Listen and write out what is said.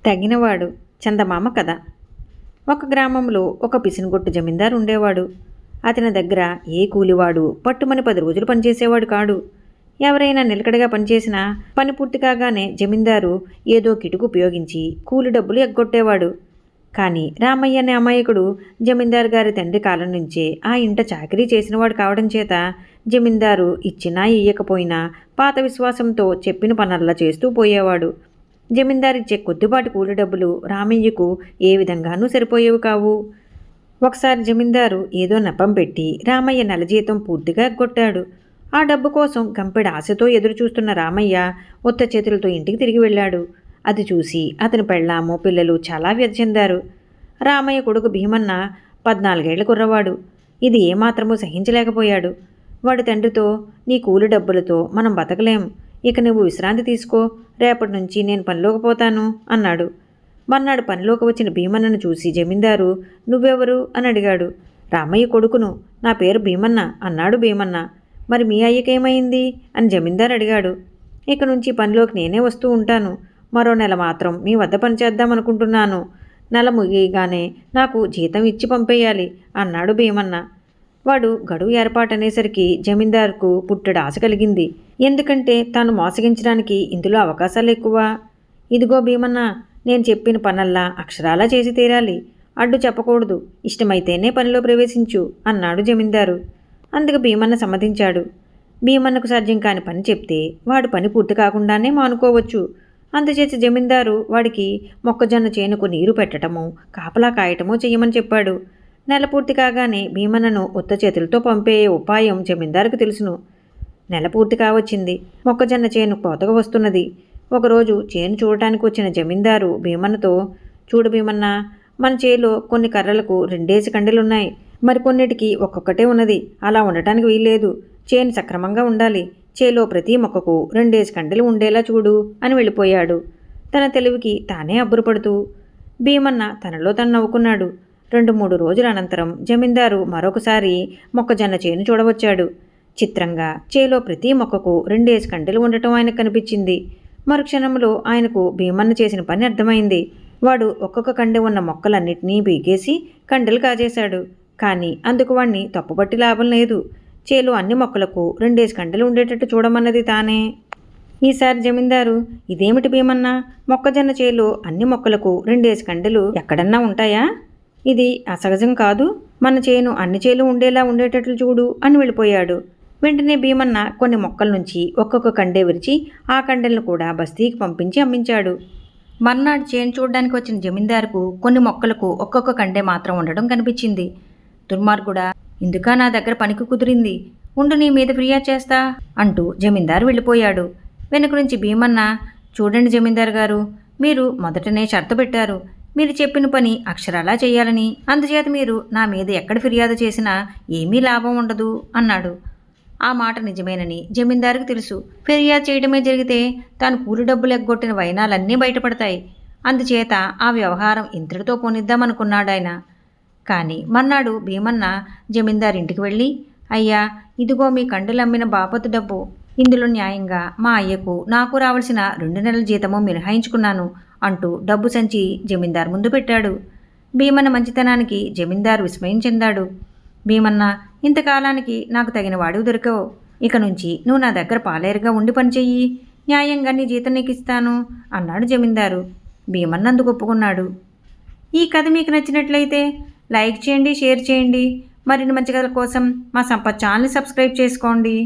తగినవాడు చందమామ కథ. ఒక గ్రామంలో ఒక పిసినగొట్టు జమీందారు ఉండేవాడు. అతని దగ్గర ఏ కూలివాడు పట్టుమని 10 రోజులు పనిచేసేవాడు కాడు. ఎవరైనా నిలకడగా పనిచేసినా పని పూర్తి కాగానే జమీందారు ఏదో కిటుకు ఉపయోగించి కూలి డబ్బులు ఎగ్గొట్టేవాడు. కానీ రామయ్య అనే అమాయకుడు జమీందారు గారి తండ్రి కాలం నుంచే ఆ ఇంట చాకరీ చేసినవాడు కావడం చేత జమీందారు ఇచ్చినా ఇయ్యకపోయినా పాత విశ్వాసంతో చెప్పిన పనల్లా చేస్తూ పోయేవాడు. జమీందారిచ్చే కొద్దిపాటి కూలి డబ్బులు రామయ్యకు ఏ విధంగానూ సరిపోయేవి కావు. ఒకసారి జమీందారు ఏదో నెపం పెట్టి రామయ్య నెల జీతం పూర్తిగా ఎగ్గొట్టాడు. ఆ డబ్బు కోసం గంపెడు ఆశతో ఎదురుచూస్తున్న రామయ్య ఉత్త చేతులతో ఇంటికి తిరిగి వెళ్ళాడు. అది చూసి అతని పెళ్ళాము పిల్లలు చాలా వ్యధ చెందారు. రామయ్య కొడుకు భీమన్న 14 ఏళ్ల కుర్రవాడు. ఇది ఏమాత్రమూ సహించలేకపోయాడు. వాడి తండ్రితో, నీ కూలి డబ్బులతో మనం బతకలేం, ఇక నువ్వు విశ్రాంతి తీసుకో, రేపటి నుంచి నేను పనిలోకి పోతాను అన్నాడు. మర్నాడు పనిలోకి వచ్చిన భీమన్నను చూసి జమీందారు, నువ్వెవరు అని అడిగాడు. రామయ్య కొడుకును, నా పేరు భీమన్న అన్నాడు భీమన్న. మరి మీ అయ్యకేమైంది అని జమీందారు అడిగాడు. ఇక నుంచి పనిలోకి నేనే వస్తూ ఉంటాను, మరో నెల మాత్రం మీ వద్ద పనిచేద్దామనుకుంటున్నాను, నెల ముగియగానే నాకు జీతం ఇచ్చి పంపేయాలి అన్నాడు భీమన్న. వాడు గడువు ఏర్పాటనేసరికి జమీందారుకు పుట్టెడు ఆశ కలిగింది. ఎందుకంటే తాను మోసగించడానికి ఇందులో అవకాశాలు ఎక్కువ. ఇదిగో భీమన్న, నేను చెప్పిన పనల్లా అక్షరాలా చేసి తీరాలి, అడ్డు చెప్పకూడదు, ఇష్టమైతేనే పనిలో ప్రవేశించు అన్నాడు జమీందారు. అందుకు భీమన్న సమ్మతించాడు. భీమన్నకు సాధ్యం కాని పని చెప్తే వాడి పని పూర్తి కాకుండానే మానుకోవచ్చు. అందుచేత జమీందారు వాడికి మొక్కజొన్న చేనుకు నీరు పెట్టడము, కాపలా కాయటమో చెయ్యమని చెప్పాడు. నెల పూర్తి కాగానే భీమన్నను ఉత్త చేతులతో పంపే ఉపాయం జమీందారుకు తెలుసును. నెల పూర్తి కావచ్చింది. మొక్కజొన్న చేను కోతగా వస్తున్నది. ఒకరోజు చేను చూడటానికి వచ్చిన జమీందారు భీమన్నతో, చూడు భీమన్న, మన చేలో కొన్ని కర్రలకు 2 కండెలున్నాయి, మరికొన్నిటికి ఒక్కొక్కటే ఉన్నది. అలా ఉండటానికి వీల్లేదు. చేను సక్రమంగా ఉండాలి. చేలో ప్రతి మొక్కకు 2 కండెలు ఉండేలా చూడు అని వెళ్ళిపోయాడు. తన తెలివికి తానే అబ్బురపడుతూ. భీమన్న తనలో తను నవ్వుకున్నాడు. 2-3 రోజుల అనంతరం జమీందారు మరొకసారి మొక్కజొన్న చేను చూడవచ్చాడు. చిత్రంగా చేలో ప్రతి మొక్కకు 2 కండెలు ఉండటం ఆయనకు కనిపించింది. మరుక్షణంలో ఆయనకు భీమన్న చేసిన పని అర్థమైంది. వాడు ఒక్కొక్క కండె ఉన్న మొక్కలన్నిటినీ పీకేసి కండెలు కాజేశాడు. కానీ అందుకు వాణ్ణి తప్పుపట్టి లాభం లేదు. చేలో అన్ని మొక్కలకు 2 కండెలు ఉండేటట్టు చూడమన్నది తానే. ఈసారి జమీందారు, ఇదేమిటి భీమన్న, మొక్కజొన్న చేలో అన్ని మొక్కలకు 2 కండెలు ఎక్కడన్నా ఉంటాయా? ఇది అసహజం కాదు, మన చేను అన్ని చేలు ఉండేలా ఉండేటట్లు చూడు అని వెళ్ళిపోయాడు. వెంటనే భీమన్న కొన్ని మొక్కల నుంచి ఒక్కొక్క కండె విరిచి ఆ కండెలను కూడా బస్తీకి పంపించి అమ్మించాడు. మర్నాడు చేను చూడడానికి వచ్చిన జమీందారుకు కొన్ని మొక్కలకు ఒక్కొక్క కండె మాత్రం ఉండడం కనిపించింది. దుర్మార్గుడా, ఇందుక నా దగ్గర పనికి కుదిరింది, ఉండు నీ మీద ఫిర్యాదు చేస్తా అంటూ జమీందారు వెళ్ళిపోయాడు. వెనుక నుంచి భీమన్న, చూడండి జమీందారు గారు, మీరు మొదటనే షరతు పెట్టారు, మీరు చెప్పిన పని అక్షరాలా చేయాలని. అందుచేత మీరు నా మీద ఎక్కడ ఫిర్యాదు చేసినా ఏమీ లాభం ఉండదు అన్నాడు. ఆ మాట నిజమేనని జమీందారుకు తెలుసు. ఫిర్యాదు చేయడమే జరిగితే తాను కూలి డబ్బులు ఎగ్గొట్టిన వైనాలన్నీ బయటపడతాయి. అందుచేత ఆ వ్యవహారం ఇంతటితో పోనిద్దామనుకున్నాడాయన. కానీ మర్నాడు భీమన్న జమీందారింటికి వెళ్ళి, అయ్యా, ఇదిగో మీ కండెలమ్మిన బాపతు డబ్బు. ఇందులో న్యాయంగా మా అయ్యకు నాకు రావాల్సిన 2 నెలల జీతము మినహాయించుకున్నాను అంటూ డబ్బు సంచి జమీందారు ముందు పెట్టాడు. భీమన్న మంచితనానికి జమీందారు విస్మయం చెందాడు. భీమన్న, ఇంతకాలానికి నాకు తగిన వాడివి దొరికావు. ఇక నుంచి నువ్వు నా దగ్గర పాలేరుగా ఉండి పనిచెయ్యి, న్యాయంగా నీ జీతం నీకు ఇస్తాను అన్నాడు జమీందారు. భీమన్న అందుకు ఒప్పుకున్నాడు. ఈ కథ మీకు నచ్చినట్లయితే లైక్ చేయండి, షేర్ చేయండి. మరిన్ని మంచి కథల కోసం మా సంపత్ ఛానల్ని సబ్స్క్రైబ్ చేసుకోండి.